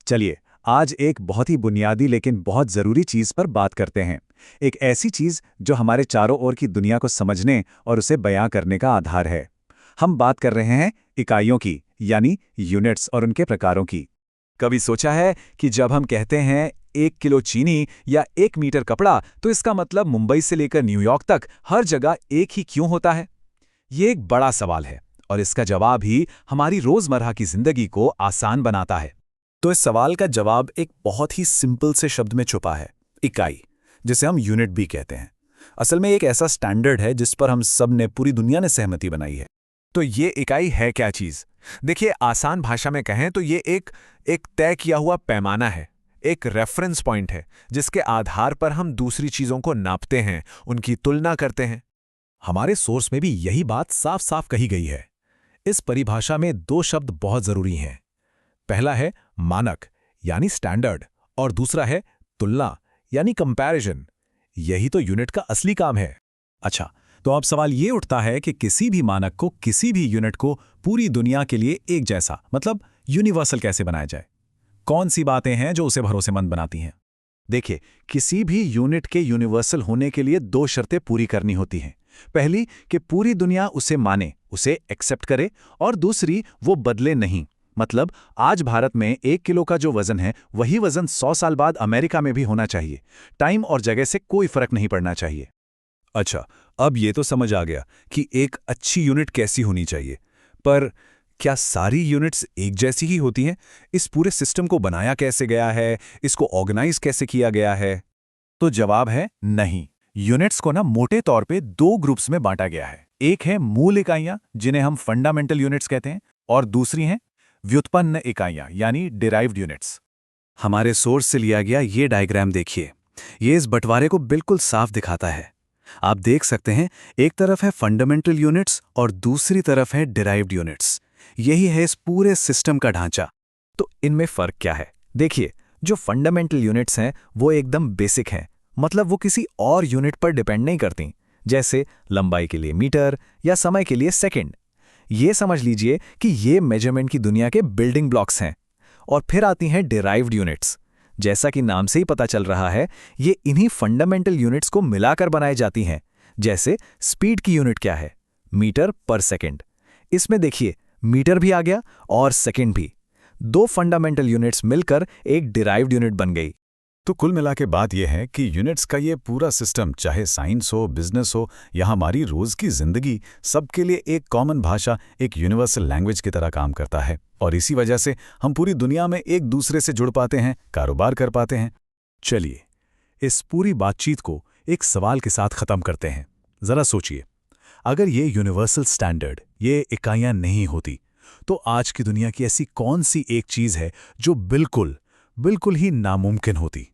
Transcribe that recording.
चलिए, आज एक बहुत ही बुनियादी लेकिन बहुत ज़रूरी चीज़ पर बात करते हैं। एक ऐसी चीज़ जो हमारे चारों ओर की दुनिया को समझने और उसे बयां करने का आधार है। हम बात कर रहे हैं इकाइयों की, यानी यूनिट्स और उनके प्रकारों की। कभी सोचा है कि जब हम कहते हैं 1 किलो चीनी या 1 मीटर कपड़ा, तो इसका मतलब मुंबई से लेकर न्यूयॉर्क तक हर जगह एक ही क्यों होता है? ये एक बड़ा सवाल है और इसका जवाब ही हमारी रोज़मर्रा की ज़िंदगी को आसान बनाता है। तो इस सवाल का जवाब एक बहुत ही सिंपल से शब्द में छुपा है, इकाई, जिसे हम यूनिट भी कहते हैं। असल में एक ऐसा स्टैंडर्ड है जिस पर हम सब ने, पूरी दुनिया ने सहमति बनाई है। तो ये इकाई है क्या चीज़? देखिए, आसान भाषा में कहें तो ये एक तय किया हुआ पैमाना है, एक रेफरेंस पॉइंट है जिसके आधार पर हम दूसरी चीज़ों को नापते हैं, उनकी तुलना करते हैं। हमारे सोर्स में भी यही बात साफ साफ कही गई है। इस परिभाषा में दो शब्द बहुत जरूरी हैं। पहला है मानक यानी स्टैंडर्ड, और दूसरा है तुलना यानी कंपैरिजन। यही तो यूनिट का असली काम है। अच्छा, तो अब सवाल ये उठता है कि किसी भी मानक को, किसी भी यूनिट को पूरी दुनिया के लिए एक जैसा, मतलब यूनिवर्सल कैसे बनाया जाए? कौन सी बातें हैं जो उसे भरोसेमंद बनाती हैं? देखिए, किसी भी यूनिट के यूनिवर्सल होने के लिए दो शर्तें पूरी करनी होती हैं। पहली कि पूरी दुनिया उसे माने, उसे एक्सेप्ट करे, और दूसरी वो बदले नहीं। मतलब आज भारत में 1 किलो का जो वजन है, वही वजन 100 साल बाद अमेरिका में भी होना चाहिए। टाइम और जगह से कोई फर्क नहीं पड़ना चाहिए। अच्छा, अब ये तो समझ आ गया कि एक अच्छी यूनिट कैसी होनी चाहिए। पर क्या सारी यूनिट्स एक जैसी ही होती हैं? इस पूरे सिस्टम को बनाया कैसे गया है? इसको ऑर्गेनाइज कैसे किया गया है? तो जवाब है नहीं। यूनिट्स को ना मोटे तौर पे दो ग्रुप्स में बांटा गया है। एक है मूल इकाइयां, जिन्हें हम फंडामेंटल यूनिट्स कहते हैं, और दूसरी हैं व्युत्पन्न इकाइयां यानी डिराइव्ड यूनिट्स। हमारे सोर्स से लिया गया ये डायग्राम देखिए। ये इस बंटवारे को बिल्कुल साफ दिखाता है। आप देख सकते हैं, एक तरफ है फंडामेंटल यूनिट्स और दूसरी तरफ है डिराइव्ड यूनिट्स। यही है इस पूरे सिस्टम का ढांचा। तो इनमें फ़र्क क्या है? देखिए, जो फंडामेंटल यूनिट्स हैं वो एकदम बेसिक हैं, मतलब वो किसी और यूनिट पर डिपेंड नहीं करती, जैसे लंबाई के लिए मीटर या समय के लिए सेकंड। ये समझ लीजिए कि ये मेजरमेंट की दुनिया के बिल्डिंग ब्लॉक्स हैं। और फिर आती हैं डिराइव्ड यूनिट्स। जैसा कि नाम से ही पता चल रहा है, ये इन्हीं फंडामेंटल यूनिट्स को मिलाकर बनाई जाती हैं। जैसे स्पीड की यूनिट क्या है? मीटर पर सेकंड। इसमें देखिए, मीटर भी आ गया और सेकंड भी। दो फंडामेंटल यूनिट्स मिलकर एक डिराइव्ड यूनिट बन गई। तो कुल मिला के बात यह है कि यूनिट्स का ये पूरा सिस्टम, चाहे साइंस हो, बिजनेस हो या हमारी रोज की जिंदगी, सबके लिए एक कॉमन भाषा, एक यूनिवर्सल लैंग्वेज की तरह काम करता है। और इसी वजह से हम पूरी दुनिया में एक दूसरे से जुड़ पाते हैं, कारोबार कर पाते हैं। चलिए, इस पूरी बातचीत को एक सवाल के साथ खत्म करते हैं। जरा सोचिए, अगर ये यूनिवर्सल स्टैंडर्ड, ये इकाइयां नहीं होती, तो आज की दुनिया की ऐसी कौन सी एक चीज है जो बिल्कुल ही नामुमकिन होती?